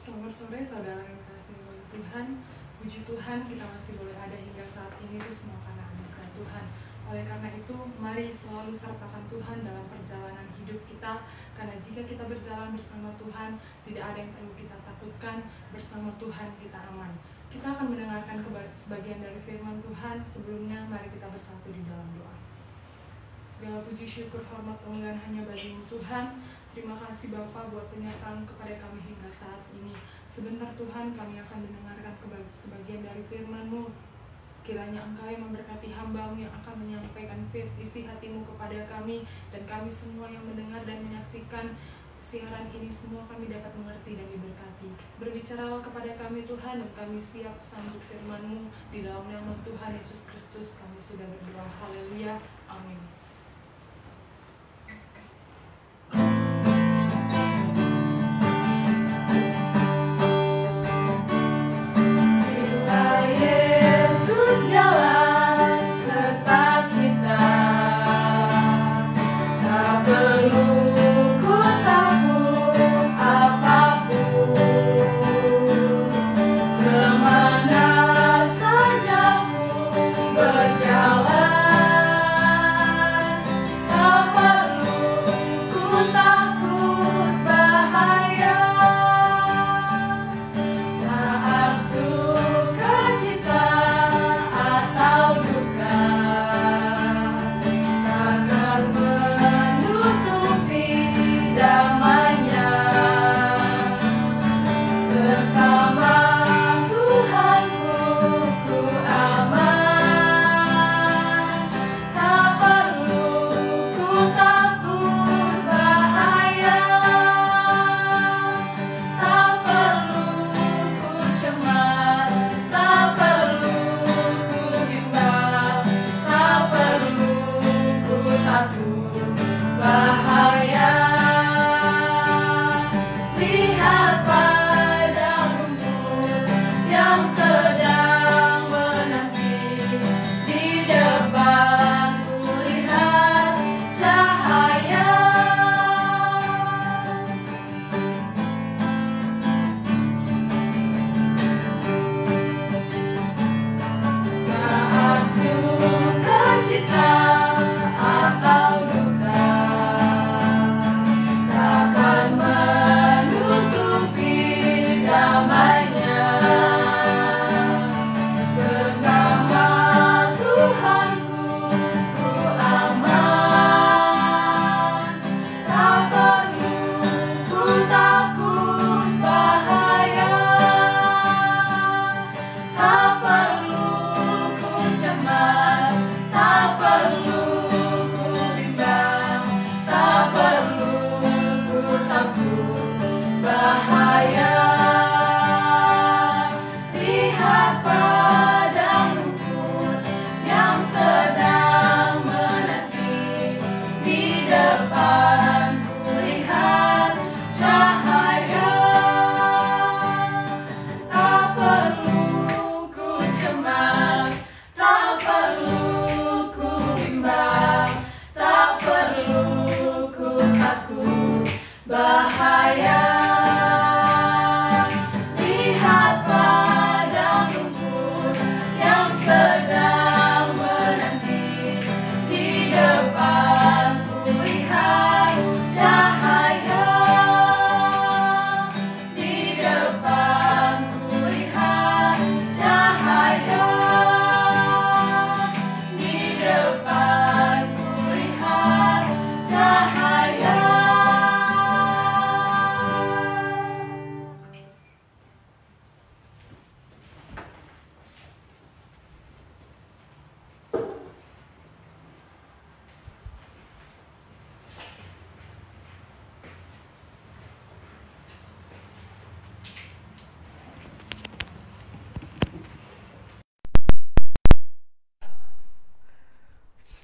Selamat sore saudara yang kasih oleh Tuhan. Puji Tuhan kita masih boleh ada hingga saat ini itu semua karena anugerah Tuhan. Oleh karena itu mari selalu sertakan Tuhan dalam perjalanan hidup kita. Karena jika kita berjalan bersama Tuhan, tidak ada yang perlu kita takutkan. Bersama Tuhan kita aman. Kita akan mendengarkan sebagian dari firman Tuhan. Sebelumnya mari kita bersatu di dalam doa. Segala puji syukur hormat kemuliaan hanya bagi Tuhan. Terima kasih Bapa buat penyertaan kepada kami hingga saat ini. Sebentar Tuhan kami akan mendengarkan sebagian dari firman-Mu. Kiranya Engkau yang memberkati hamba-Mu yang akan menyampaikan isi hati-Mu kepada kami. Dan kami semua yang mendengar dan menyaksikan siaran ini semua kami dapat mengerti dan diberkati. Berbicaralah kepada kami Tuhan, dan kami siap sambut firman-Mu. Di dalam nama Tuhan Yesus Kristus kami sudah berdoa. Haleluya. Amin.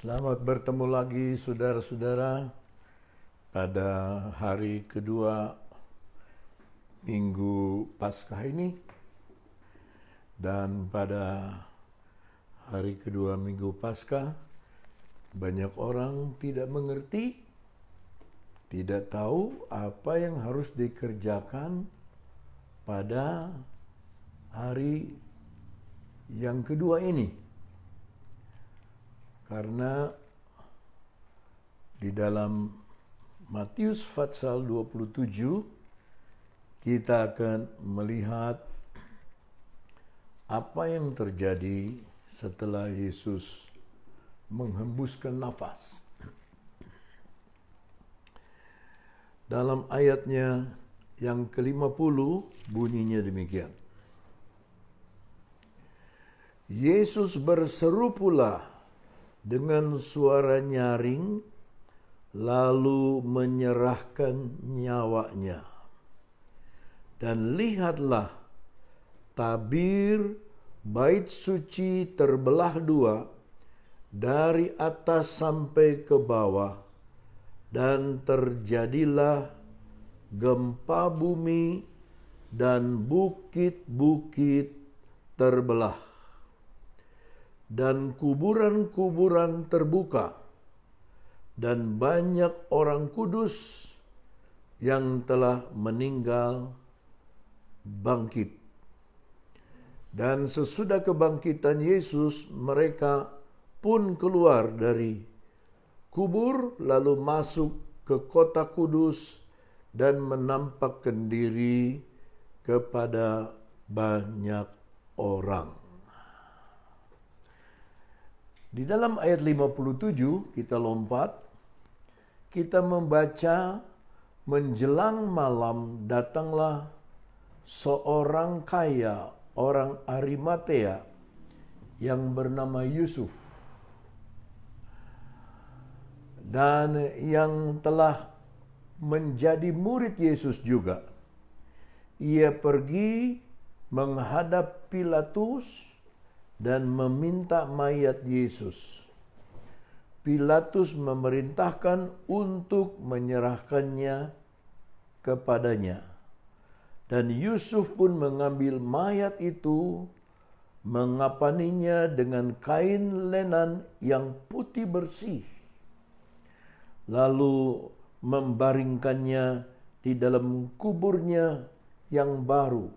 Selamat bertemu lagi saudara-saudara pada hari kedua Minggu Paskah ini. Dan pada hari kedua Minggu Paskah banyak orang tidak mengerti, tidak tahu apa yang harus dikerjakan pada hari yang kedua ini. Karena di dalam Matius pasal 27 kita akan melihat apa yang terjadi setelah Yesus menghembuskan nafas. Dalam ayatnya yang ke-50 bunyinya demikian. Yesus berseru pula dengan suara nyaring, lalu menyerahkan nyawanya. Dan lihatlah, tabir bait suci terbelah dua, dari atas sampai ke bawah, dan terjadilah gempa bumi dan bukit-bukit terbelah. Dan kuburan-kuburan terbuka, dan banyak orang kudus yang telah meninggal bangkit. Dan sesudah kebangkitan Yesus, mereka pun keluar dari kubur, lalu masuk ke kota kudus dan menampakkan diri kepada banyak orang. Di dalam ayat 57 kita lompat, kita membaca, menjelang malam datanglah seorang kaya, orang Arimatea yang bernama Yusuf, dan yang telah menjadi murid Yesus juga. Ia pergi menghadap Pilatus dan meminta mayat Yesus. Pilatus memerintahkan untuk menyerahkannya kepadanya. Dan Yusuf pun mengambil mayat itu, mengapaninya dengan kain lenan yang putih bersih, lalu membaringkannya di dalam kuburnya yang baru,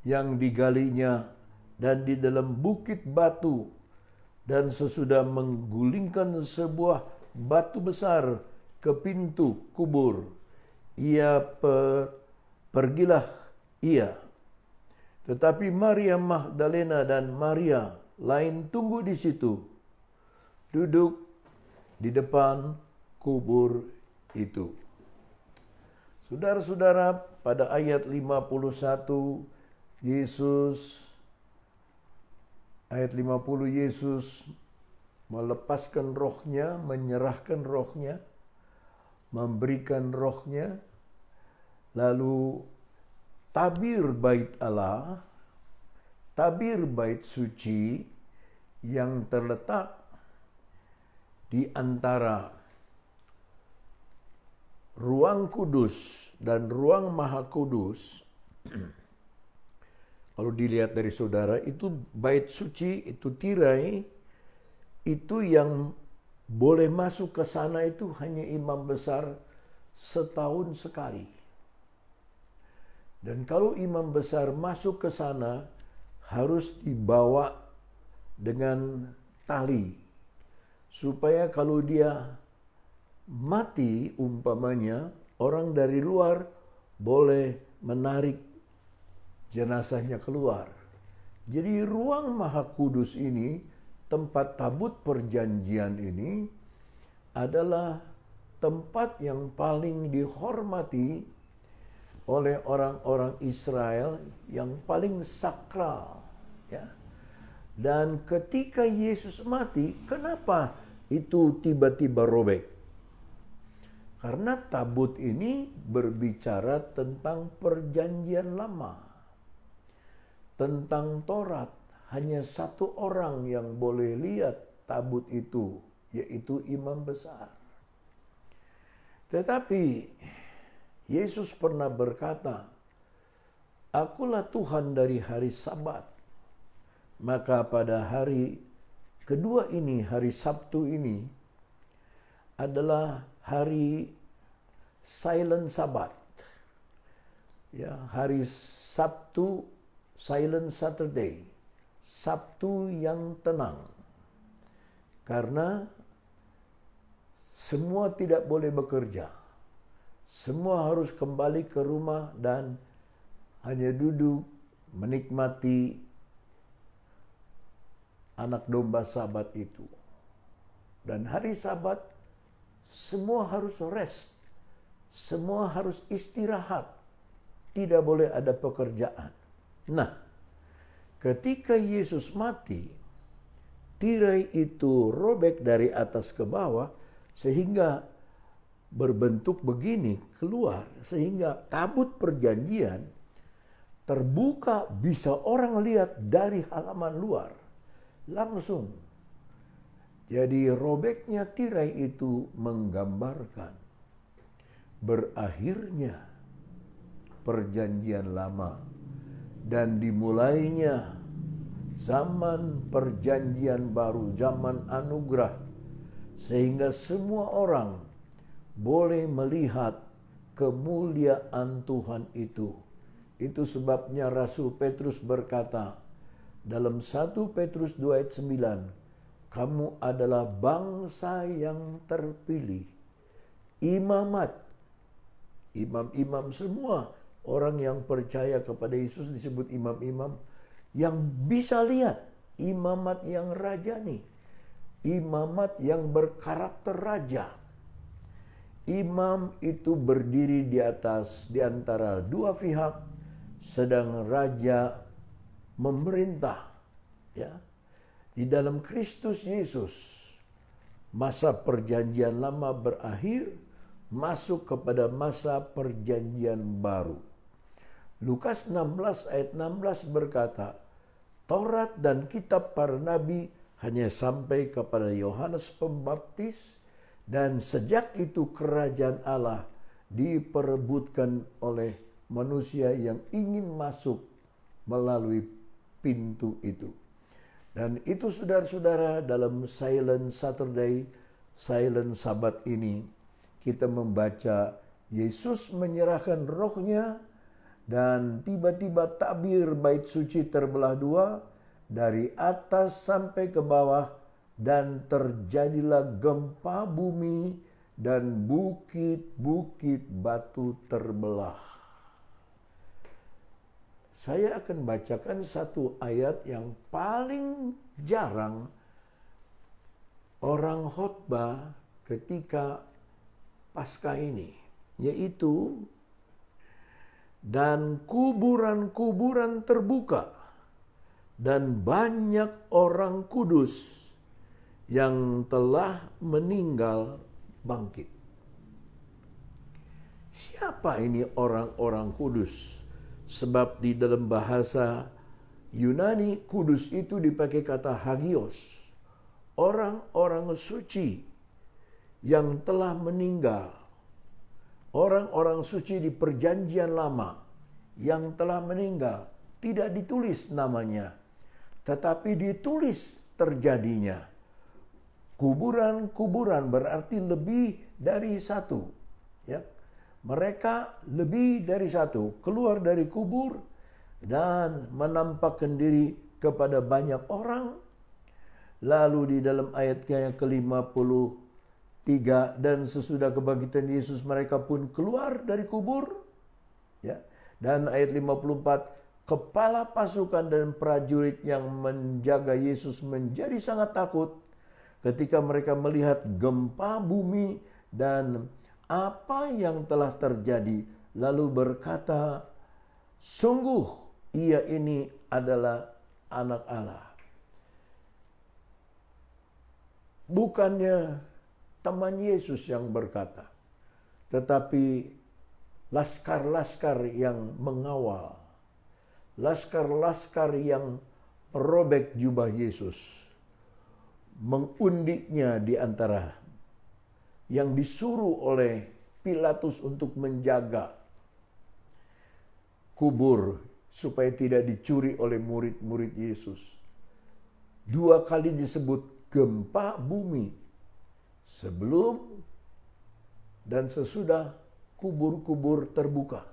yang digalinya dan di dalam bukit batu. Dan sesudah menggulingkan sebuah batu besar ke pintu kubur, pergilah ia. Tetapi Maria Magdalena dan Maria lain tunggu di situ, duduk di depan kubur itu. Saudara-saudara, pada ayat 51 Yesus melepaskan rohnya, menyerahkan rohnya, memberikan rohnya. Lalu tabir bait Allah, tabir bait suci yang terletak di antara ruang kudus dan ruang maha kudus. Kalau dilihat dari saudara, itu bait suci, itu tirai, itu yang boleh masuk ke sana itu hanya imam besar setahun sekali. Dan kalau imam besar masuk ke sana, harus dibawa dengan tali. Supaya kalau dia mati umpamanya, orang dari luar boleh menarik jenazahnya keluar. Jadi ruang maha kudus ini, tempat tabut perjanjian ini, adalah tempat yang paling dihormati oleh orang-orang Israel, yang paling sakral. Ya. Dan ketika Yesus mati, kenapa itu tiba-tiba robek? Karena tabut ini berbicara tentang perjanjian lama. Tentang Taurat, hanya satu orang yang boleh lihat tabut itu, yaitu imam besar. Tetapi Yesus pernah berkata, "Akulah Tuhan dari hari Sabat." Maka pada hari kedua ini, hari Sabtu ini, adalah hari silent Sabat. Ya, hari Sabtu Silent Saturday, Sabtu yang tenang. Karena semua tidak boleh bekerja. Semua harus kembali ke rumah dan hanya duduk menikmati anak domba Sabat itu. Dan hari Sabat semua harus rest. Semua harus istirahat. Tidak boleh ada pekerjaan. Nah, ketika Yesus mati, tirai itu robek dari atas ke bawah sehingga berbentuk begini keluar, sehingga tabut perjanjian terbuka, bisa orang lihat dari halaman luar langsung. Jadi robeknya tirai itu menggambarkan berakhirnya perjanjian lama dan dimulainya zaman perjanjian baru, zaman anugerah, sehingga semua orang boleh melihat kemuliaan Tuhan itu. Itu sebabnya Rasul Petrus berkata dalam 1 Petrus 2 ayat 9, kamu adalah bangsa yang terpilih, imamat, imam-imam semua. Orang yang percaya kepada Yesus disebut imam-imam yang bisa lihat, imamat yang rajani, imamat yang berkarakter raja. Imam itu berdiri di atas, di antara dua pihak, sedang raja memerintah. Ya, di dalam Kristus Yesus, masa perjanjian lama berakhir, masuk kepada masa perjanjian baru. Lukas 16 ayat 16 berkata, Taurat dan kitab para nabi hanya sampai kepada Yohanes Pembaptis, dan sejak itu kerajaan Allah diperebutkan oleh manusia yang ingin masuk melalui pintu itu. Dan itu saudara-saudara, dalam Silent Saturday, Silent Sabat ini, kita membaca Yesus menyerahkan rohnya, dan tiba-tiba tabir bait suci terbelah dua, dari atas sampai ke bawah, dan terjadilah gempa bumi, dan bukit-bukit batu terbelah. Saya akan bacakan satu ayat yang paling jarang orang khotbah ketika Paskah ini, yaitu dan kuburan-kuburan terbuka dan banyak orang kudus yang telah meninggal bangkit. Siapa ini orang-orang kudus? Sebab di dalam bahasa Yunani, kudus itu dipakai kata hagios. Orang-orang suci yang telah meninggal. Orang-orang suci di perjanjian lama yang telah meninggal. Tidak ditulis namanya, tetapi ditulis terjadinya. Kuburan-kuburan berarti lebih dari satu. Ya. Mereka lebih dari satu keluar dari kubur dan menampakkan diri kepada banyak orang. Lalu di dalam ayatnya yang ke-53, dan sesudah kebangkitan Yesus mereka pun keluar dari kubur. Ya. Dan ayat 54, kepala pasukan dan prajurit yang menjaga Yesus menjadi sangat takut ketika mereka melihat gempa bumi dan apa yang telah terjadi, lalu berkata, sungguh ia ini adalah anak Allah. Bukannya teman Yesus yang berkata, tetapi laskar-laskar yang mengawal, laskar-laskar yang merobek jubah Yesus, mengundiknya di antara yang disuruh oleh Pilatus untuk menjaga kubur supaya tidak dicuri oleh murid-murid Yesus. 2 kali disebut gempa bumi, sebelum dan sesudah kubur-kubur terbuka.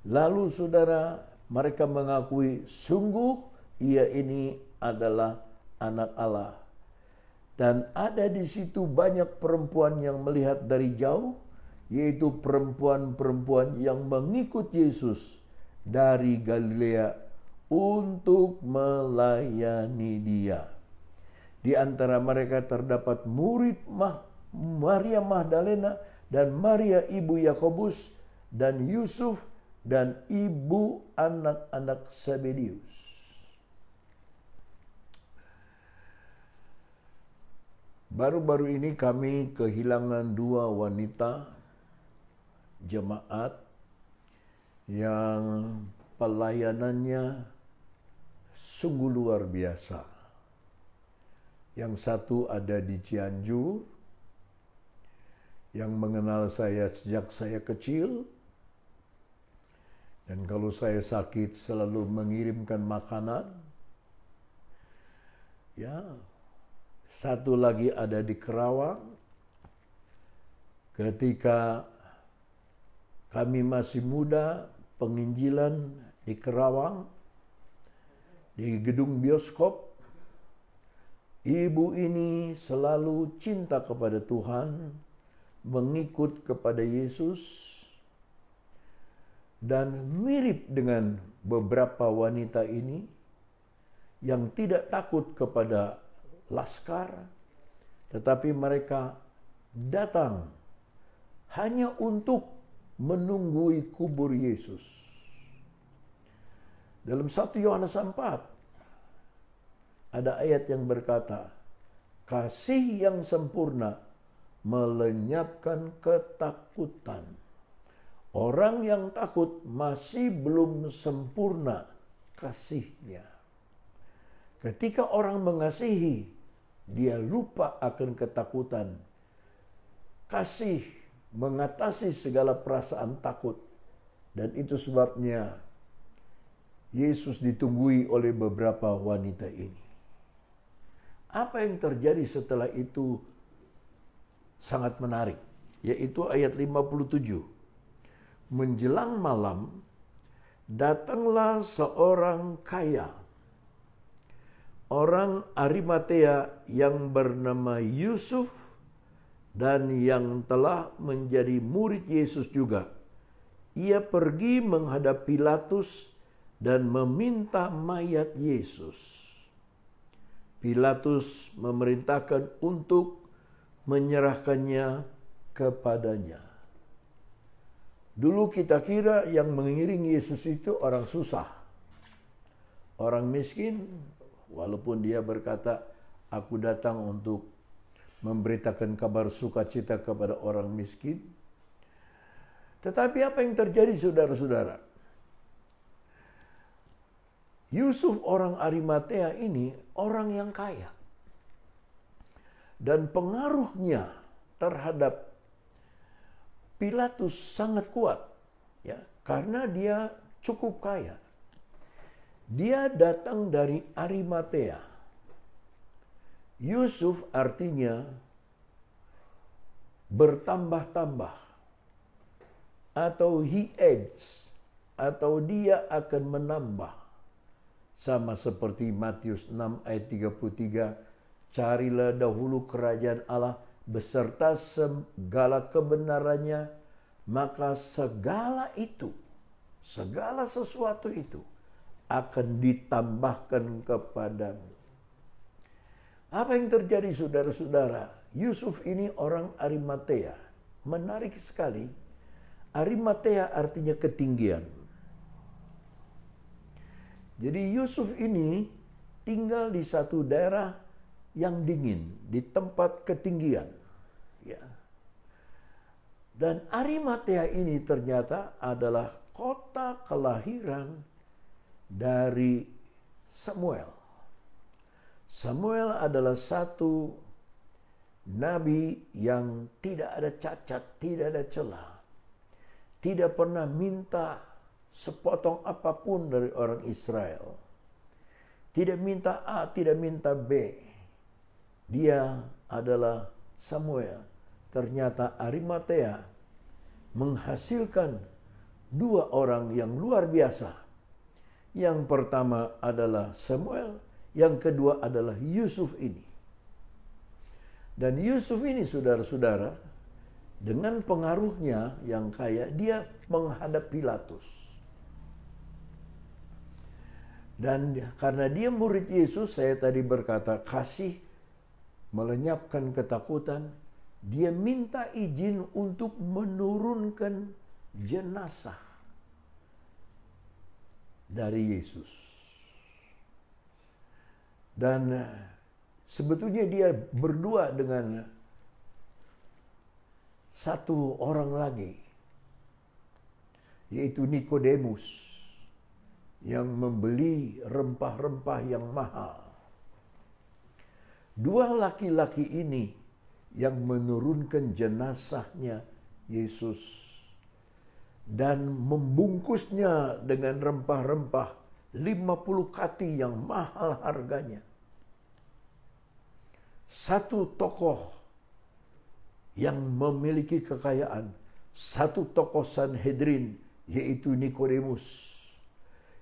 Lalu saudara, mereka mengakui sungguh ia ini adalah anak Allah. Dan ada di situ banyak perempuan yang melihat dari jauh, yaitu perempuan-perempuan yang mengikut Yesus dari Galilea untuk melayani Dia. Di antara mereka terdapat murid Maria Magdalena dan Maria ibu Yakobus dan Yusuf dan ibu anak-anak Zebedeus. Baru-baru ini kami kehilangan 2 wanita jemaat yang pelayanannya sungguh luar biasa. Yang satu ada di Cianjur, yang mengenal saya sejak saya kecil, dan kalau saya sakit selalu mengirimkan makanan. Ya, satu lagi ada di Kerawang. Ketika kami masih muda, penginjilan di Kerawang, di gedung bioskop, ibu ini selalu cinta kepada Tuhan, mengikut kepada Yesus, dan mirip dengan beberapa wanita ini yang tidak takut kepada laskar, tetapi mereka datang hanya untuk menunggui kubur Yesus. Dalam 1 Yohanes 4 ada ayat yang berkata, kasih yang sempurna melenyapkan ketakutan. Orang yang takut masih belum sempurna kasihnya. Ketika orang mengasihi, dia lupa akan ketakutan. Kasih mengatasi segala perasaan takut. Dan itu sebabnya Yesus ditunggui oleh beberapa wanita ini. Apa yang terjadi setelah itu sangat menarik, yaitu ayat 57. Menjelang malam, datanglah seorang kaya, orang Arimatea yang bernama Yusuf, dan yang telah menjadi murid Yesus juga. Ia pergi menghadap Pilatus dan meminta mayat Yesus. Pilatus memerintahkan untuk menyerahkannya kepadanya. Dulu kita kira yang mengiringi Yesus itu orang susah, orang miskin, walaupun dia berkata, aku datang untuk memberitakan kabar sukacita kepada orang miskin. Tetapi apa yang terjadi saudara-saudara? Yusuf orang Arimatea ini orang yang kaya. Dan pengaruhnya terhadap Pilatus sangat kuat, ya, karena dia cukup kaya. Dia datang dari Arimatea. Yusuf artinya bertambah-tambah, atau he adds, atau dia akan menambah. Sama seperti Matius 6 ayat 33, carilah dahulu kerajaan Allah beserta segala kebenarannya, maka segala itu, segala sesuatu itu akan ditambahkan kepadamu. Apa yang terjadi saudara-saudara? Yusuf ini orang Arimatea. Menarik sekali. Arimatea artinya ketinggian. Jadi Yusuf ini tinggal di satu daerah yang dingin, di tempat ketinggian. Ya. Dan Arimatea ini ternyata adalah kota kelahiran dari Samuel. Samuel adalah satu nabi yang tidak ada cacat, tidak ada celah. Tidak pernah minta sepotong apapun dari orang Israel. Tidak minta A, tidak minta B. Dia adalah Samuel. Ternyata Arimatea menghasilkan dua orang yang luar biasa. Yang pertama adalah Samuel, yang kedua adalah Yusuf ini. Dan Yusuf ini, saudara-saudara, dengan pengaruhnya yang kaya, dia menghadap Pilatus. Dan karena dia murid Yesus, saya tadi berkata, kasih melenyapkan ketakutan, dia minta izin untuk menurunkan jenazah dari Yesus. Dan sebetulnya dia berdua dengan satu orang lagi, yaitu Nikodemus, yang membeli rempah-rempah yang mahal. Dua laki-laki ini yang menurunkan jenazahnya Yesus dan membungkusnya dengan rempah-rempah 50 kati yang mahal harganya. Satu tokoh yang memiliki kekayaan, satu tokoh Sanhedrin, yaitu Nikodemus,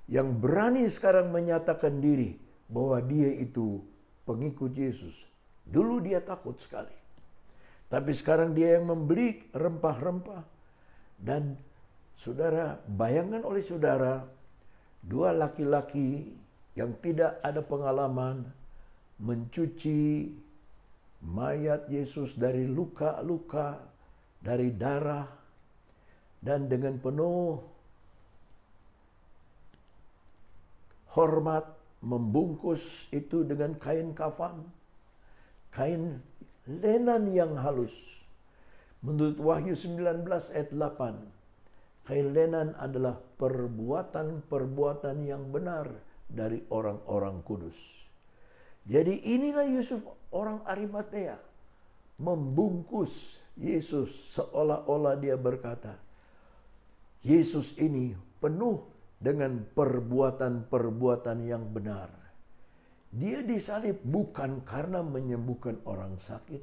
yang berani sekarang menyatakan diri bahwa dia itu pengikut Yesus. Dulu dia takut sekali, tapi sekarang dia yang membeli rempah-rempah. Dan saudara, bayangkan oleh saudara, dua laki-laki yang tidak ada pengalaman mencuci mayat Yesus dari luka-luka, dari darah, dan dengan penuh hormat membungkus itu dengan kain kafan, kain lenan yang halus. Menurut Wahyu 19 ayat 8, kain lenan adalah perbuatan-perbuatan yang benar dari orang-orang kudus. Jadi inilah Yusuf orang Arimatea membungkus Yesus seolah-olah dia berkata, Yesus ini penuh dengan perbuatan-perbuatan yang benar. Dia disalib bukan karena menyembuhkan orang sakit.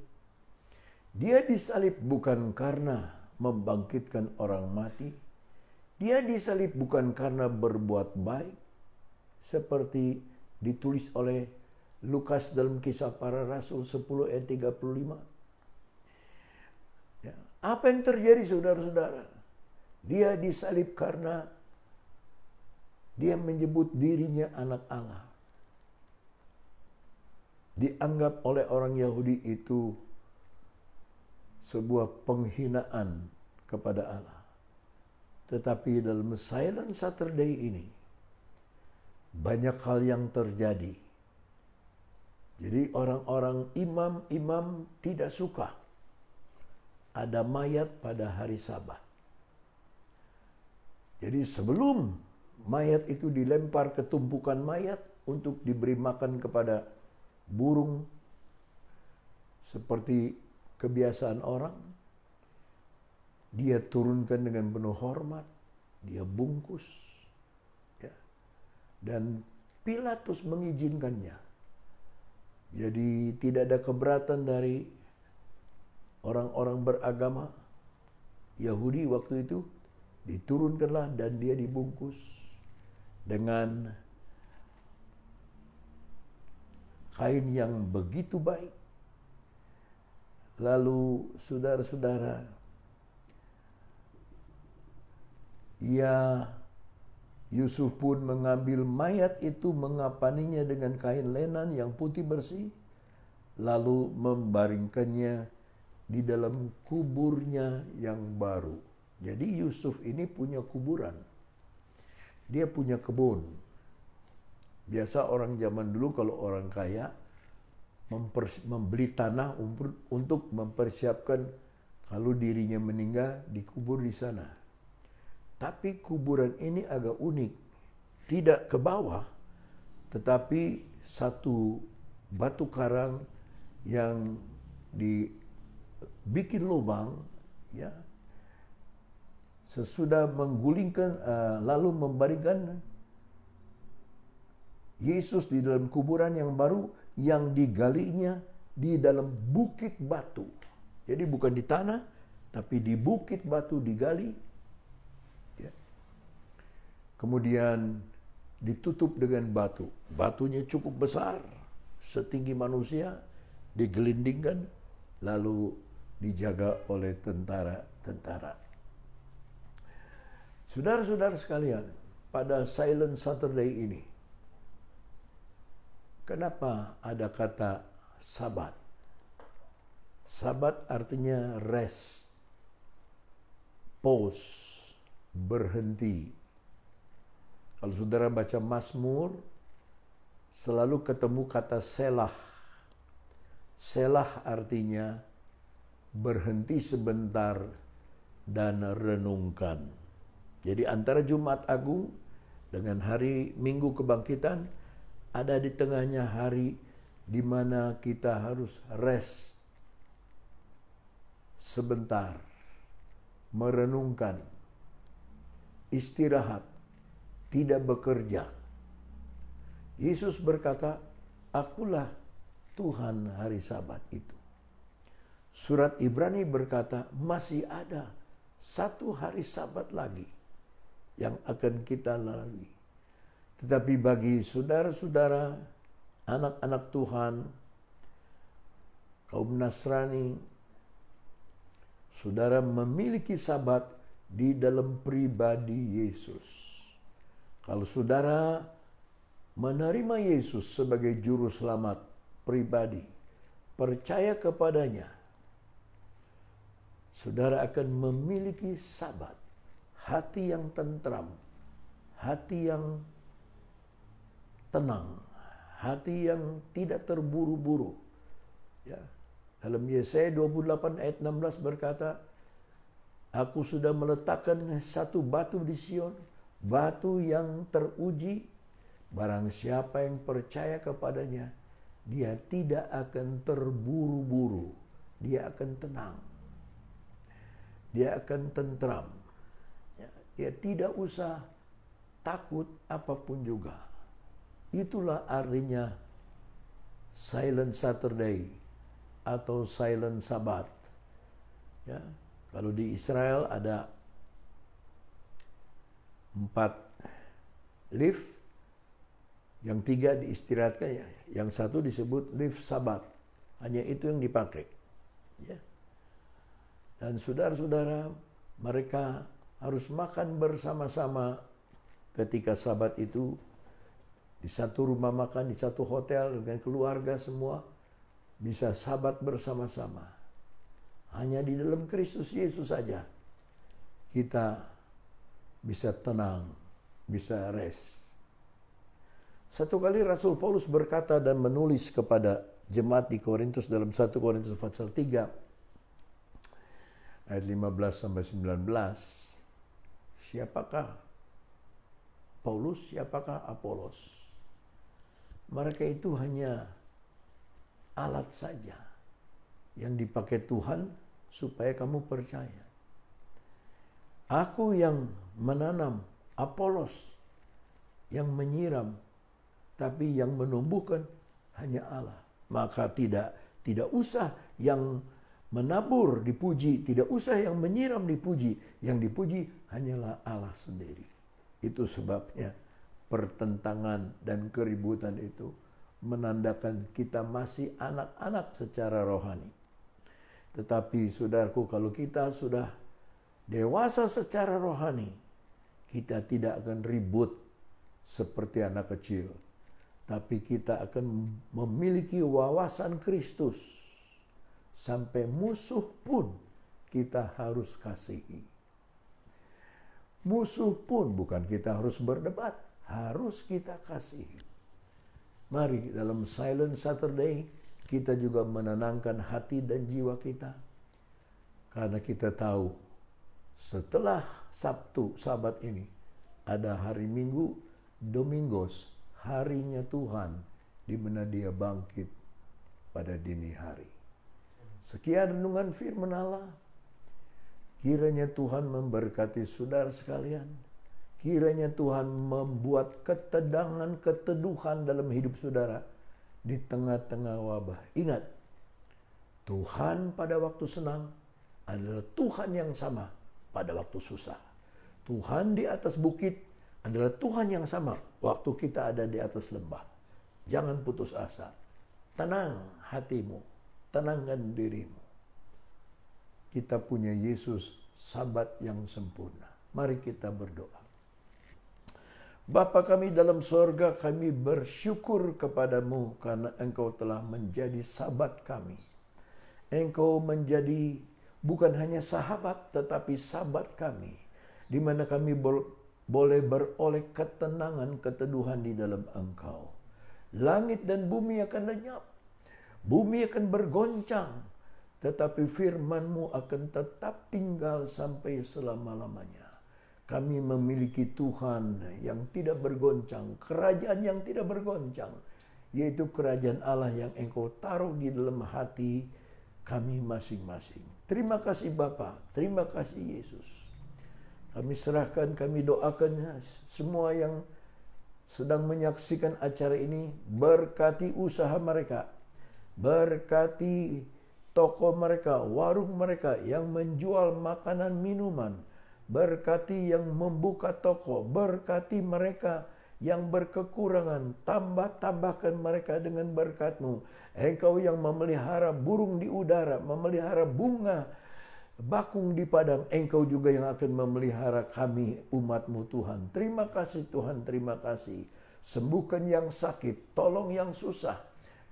Dia disalib bukan karena membangkitkan orang mati. Dia disalib bukan karena berbuat baik, seperti ditulis oleh Lukas dalam Kisah Para Rasul 10 ayat 35. Ya. Apa yang terjadi, saudara-saudara? Dia disalib karena dia menyebut dirinya anak Allah. Dianggap oleh orang Yahudi itu sebuah penghinaan kepada Allah. Tetapi dalam Silent Saturday ini, banyak hal yang terjadi. Jadi orang-orang imam-imam tidak suka ada mayat pada hari Sabat. Jadi sebelum mayat itu dilempar ke tumpukan mayat untuk diberi makan kepada burung seperti kebiasaan orang, dia turunkan dengan penuh hormat, dia bungkus, ya. Dan Pilatus mengizinkannya. Jadi tidak ada keberatan dari orang-orang beragama Yahudi waktu itu. Diturunkanlah dan dia dibungkus dengan kain yang begitu baik. Lalu saudara-saudara, ya, Yusuf pun mengambil mayat itu, mengapaninya dengan kain lenan yang putih bersih, lalu membaringkannya di dalam kuburnya yang baru. Jadi Yusuf ini punya kuburan. Dia punya kebun. Biasa orang zaman dulu kalau orang kaya membeli tanah untuk mempersiapkan kalau dirinya meninggal dikubur di sana. Tapi kuburan ini agak unik. Tidak ke bawah, tetapi satu batu karang yang dibikin lubang, ya. Sesudah menggulingkan, lalu membaringkan Yesus di dalam kuburan yang baru yang digalinya di dalam bukit batu. Jadi bukan di tanah, tapi di bukit batu digali. Ya. kemudian ditutup dengan batu. Batunya cukup besar, setinggi manusia, digelindingkan, lalu dijaga oleh tentara-tentara. Saudara-saudara sekalian, pada Silent Saturday ini, kenapa ada kata Sabat? Sabat artinya rest, pause, berhenti. Kalau saudara baca Mazmur, selalu ketemu kata selah. Selah artinya berhenti sebentar dan renungkan. Jadi antara Jumat Agung dengan hari Minggu Kebangkitan, ada di tengahnya hari di mana kita harus rest sebentar, merenungkan, istirahat, tidak bekerja. Yesus berkata, "Akulah Tuhan hari Sabat itu." Surat Ibrani berkata, masih ada satu hari Sabat lagi yang akan kita lalui. Tetapi bagi saudara-saudara, anak-anak Tuhan, kaum Nasrani, saudara memiliki Sabat di dalam pribadi Yesus. Kalau saudara menerima Yesus sebagai juru selamat pribadi, percaya kepadanya, saudara akan memiliki Sabat, hati yang tentram, hati yang tenang, hati yang tidak terburu-buru. Ya. Dalam Yesaya 28 ayat 16 berkata, "Aku sudah meletakkan satu batu di Sion, batu yang teruji. Barang siapa yang percaya kepadanya, dia tidak akan terburu-buru, dia akan tenang, dia akan tentram. Ya, dia tidak usah takut apapun juga." Itulah artinya Silent Saturday atau Silent Sabat. Ya, kalau di Israel ada 4 lift, yang 3 diistirahatkan, ya. Yang 1 disebut lift Sabat. Hanya itu yang dipakai. Ya. Dan saudara-saudara, mereka harus makan bersama-sama ketika Sabat itu, di satu rumah makan, di satu hotel dengan keluarga semua, bisa Sabat bersama-sama. Hanya di dalam Kristus Yesus saja kita bisa tenang, bisa rest. Satu kali Rasul Paulus berkata dan menulis kepada jemaat di Korintus dalam 1 Korintus pasal 3 ayat 15 sampai 19. Siapakah Paulus, siapakah Apolos? Mereka itu hanya alat saja yang dipakai Tuhan supaya kamu percaya. Aku yang menanam, Apolos yang menyiram, tapi yang menumbuhkan hanya Allah. Maka tidak usah yang menabur dipuji, tidak usah yang menyiram dipuji, yang dipuji hanyalah Allah sendiri. Itu sebabnya pertentangan dan keributan itu menandakan kita masih anak-anak secara rohani. Tetapi saudaraku, kalau kita sudah dewasa secara rohani, kita tidak akan ribut seperti anak kecil. Tapi kita akan memiliki wawasan Kristus. Sampai musuh pun kita harus kasihi. Musuh pun bukan kita harus berdebat, harus kita kasihi. Mari dalam Silent Saturday kita juga menenangkan hati dan jiwa kita. Karena kita tahu setelah Sabtu, Sabat ini, ada hari Minggu, Domingos, harinya Tuhan, di mana Dia bangkit pada dini hari. Sekian renungan firman Allah. Kiranya Tuhan memberkati saudara sekalian. Kiranya Tuhan membuat keteduhan dalam hidup saudara di tengah-tengah wabah. Ingat, Tuhan pada waktu senang adalah Tuhan yang sama pada waktu susah. Tuhan di atas bukit adalah Tuhan yang sama waktu kita ada di atas lembah. Jangan putus asa. Tenang hatimu, tenangkan dirimu. Kita punya Yesus, Sahabat yang sempurna. Mari kita berdoa. Bapa kami dalam sorga, kami bersyukur kepadamu karena Engkau telah menjadi sahabat kami. Engkau menjadi bukan hanya sahabat, tetapi sahabat kami, di mana kami boleh beroleh ketenangan, keteduhan di dalam Engkau. Langit dan bumi akan lenyap, bumi akan bergoncang, tetapi firman-Mu akan tetap tinggal sampai selama-lamanya. Kami memiliki Tuhan yang tidak bergoncang, kerajaan yang tidak bergoncang, yaitu kerajaan Allah yang Engkau taruh di dalam hati kami masing-masing. Terima kasih Bapa, terima kasih Yesus. Kami serahkan, kami doakan semua yang sedang menyaksikan acara ini, berkati usaha mereka, berkati toko mereka, warung mereka yang menjual makanan minuman, berkati yang membuka toko, berkati mereka yang berkekurangan, tambahkan mereka dengan berkat-Mu. Engkau yang memelihara burung di udara, memelihara bunga bakung di padang, Engkau juga yang akan memelihara kami, umat-Mu Tuhan. Terima kasih Tuhan, terima kasih. Sembuhkan yang sakit, tolong yang susah.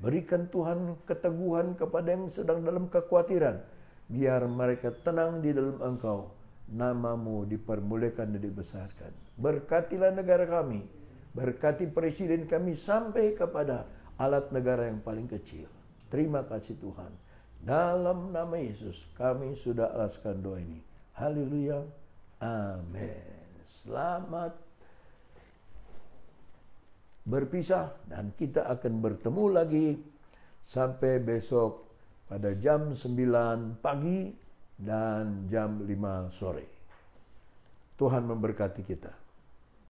Berikan Tuhan keteguhan kepada yang sedang dalam kekhawatiran. Biar mereka tenang di dalam Engkau. Nama-Mu dipermuliakan dan dibesarkan. Berkatilah negara kami, berkati presiden kami sampai kepada alat negara yang paling kecil. Terima kasih Tuhan. Dalam nama Yesus kami sudah alaskan doa ini. Haleluya. Amin. Selamat berpisah dan kita akan bertemu lagi sampai besok pada jam 9 pagi dan jam 5 sore. Tuhan memberkati kita.